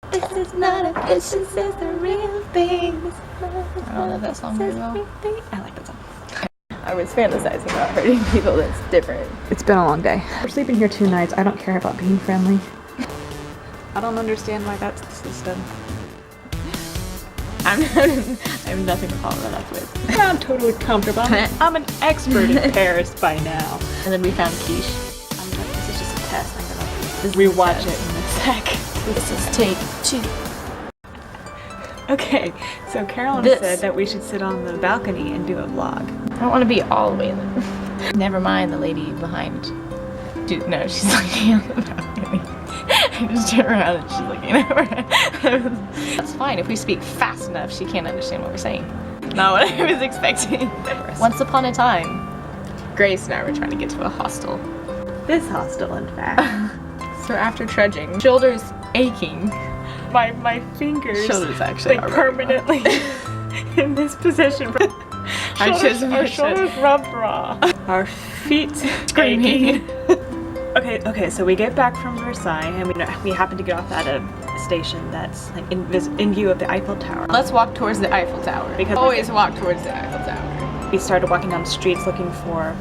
This is not a bitch, this is the real thing. I don't know that song very well. I like that song. I was fantasizing about hurting people. That's different. It's been a long day. We're sleeping here 2 nights. I don't care about being friendly. I don't understand why that's the system. I have nothing to follow that up with. I'm totally comfortable. I'm an expert in Paris by now. And then we found quiche. This is just a test. I'm gonna Rewatch rewatch it in a sec. This is take 2. Okay, so Carolyn said that we should sit on the balcony and do a vlog. I don't want to be all the way there. Never mind the lady behind. Dude, no, she's looking at the balcony. I just turn around and she's looking over. That's fine. If we speak fast enough, she can't understand what we're saying. Not what I was expecting. Once upon a time, Grace and I were trying to get to a hostel. This hostel, in fact. So after trudging, shoulders aching, my fingers shoulders actually like permanently in this position. Our shoulders rubbed raw. Our feet screaming. Okay, so we get back from Versailles and we happen to get off at a station that's like in view of the Eiffel Tower. Let's walk towards the Eiffel Tower. Because always walk towards the Eiffel Tower. We started walking down the streets looking for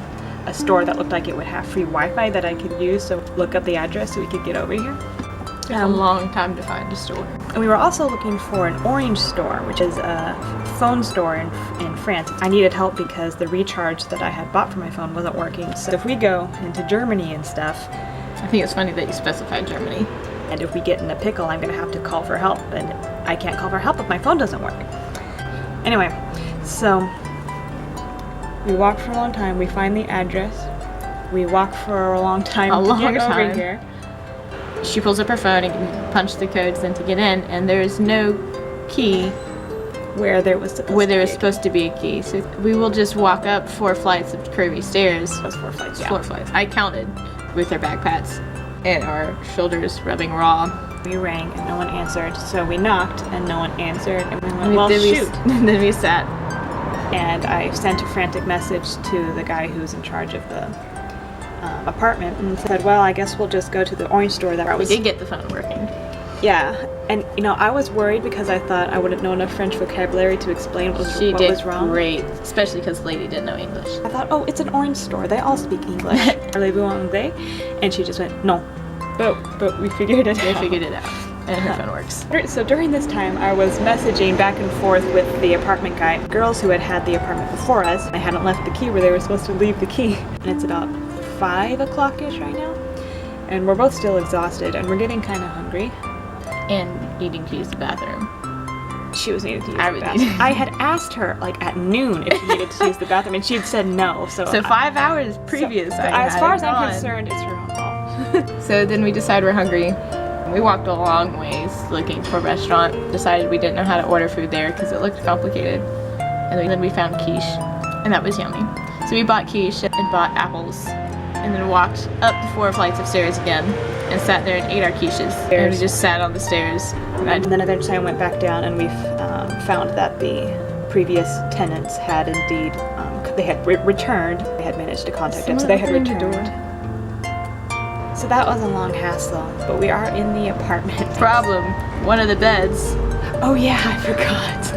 a store that looked like it would have free Wi-Fi that I could use, so look up the address so we could get over here. Took a long time to find a store. And we were also looking for an Orange store, which is a phone store in France. I needed help because the recharge that I had bought for my phone wasn't working. So if we go into Germany and stuff, I think it's funny that you specified Germany. And if we get in a pickle, I'm gonna have to call for help, and I can't call for help if my phone doesn't work. Anyway, so we walk for a long time, we find the address, we walk for a long time to get over here. She pulls up her phone and punches the codes then to get in, and there's no key where there was supposed to be a key. So we will just walk up 4 flights of curvy stairs. It was 4 flights, yeah. 4 flights. I counted with our backpacks and our shoulders rubbing raw. We rang and no one answered, so we knocked and no one answered, and we went, well, shoot. Then we sat. And I sent a frantic message to the guy who's in charge of the apartment and said, well, I guess we'll just go to the Orange store that I was... We did get the phone working. Yeah, and you know, I was worried because I thought I wouldn't know enough French vocabulary to explain what was wrong. She did great, especially because the lady didn't know English. I thought, oh, it's an Orange store. They all speak English. Parlez-vous anglais? And she just went, no. But we figured it out. We figured it out. And her phone works. So during this time, I was messaging back and forth with the apartment guy. Girls who had the apartment before us, they hadn't left the key where they were supposed to leave the key. And it's about 5 o'clock-ish right now. And we're both still exhausted, and we're getting kind of hungry. And needing to use the bathroom. She was needing to use the bathroom. I had asked her, like, at noon if she needed to use the bathroom, and she had said no. So 5 hours previous, as far as I'm concerned, it's her own fault. So then we decided we're hungry. We walked a long ways looking for a restaurant. Decided we didn't know how to order food there because it looked complicated. And then we found quiche, and that was yummy. So we bought quiche and bought apples, and then walked up the 4 flights of stairs again, and sat there and ate our quiches. And we just sat on the stairs. And then eventually I went back down, and we found that the previous tenants had indeed, they had returned. They had managed to contact them, so they had returned. So that was a long hassle, but we are in the apartment. Problem, one of the beds. Oh yeah, I forgot.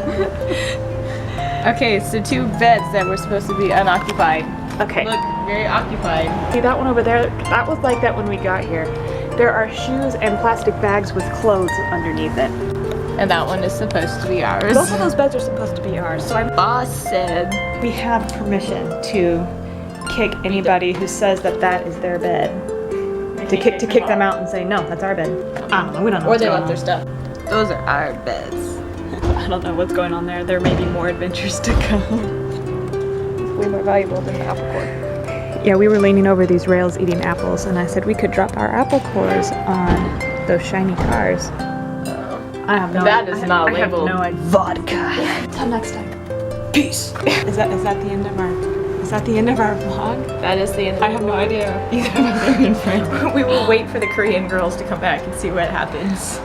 Okay, so 2 beds that were supposed to be unoccupied. Okay. Look, very occupied. See that one over there? That was like that when we got here. There are shoes and plastic bags with clothes underneath it. And that one is supposed to be ours. Both of those beds are supposed to be ours. So my boss said we have permission to kick anybody who says that is their bed. To kick them out and say, no, that's our bed. I don't know, we don't know. Or they want their stuff. Those are our beds. I don't know what's going on there. There may be more adventures to come. Way more valuable than the apple core. Yeah, we were leaning over these rails eating apples, and I said we could drop our apple cores on those shiny cars. I have no idea. That is not labeled. I have no idea. Vodka. Till next time. Peace. Is that the end of our... Is that the end of our vlog? That is the end. I have no idea either. We will wait for the Korean girls to come back and see what happens.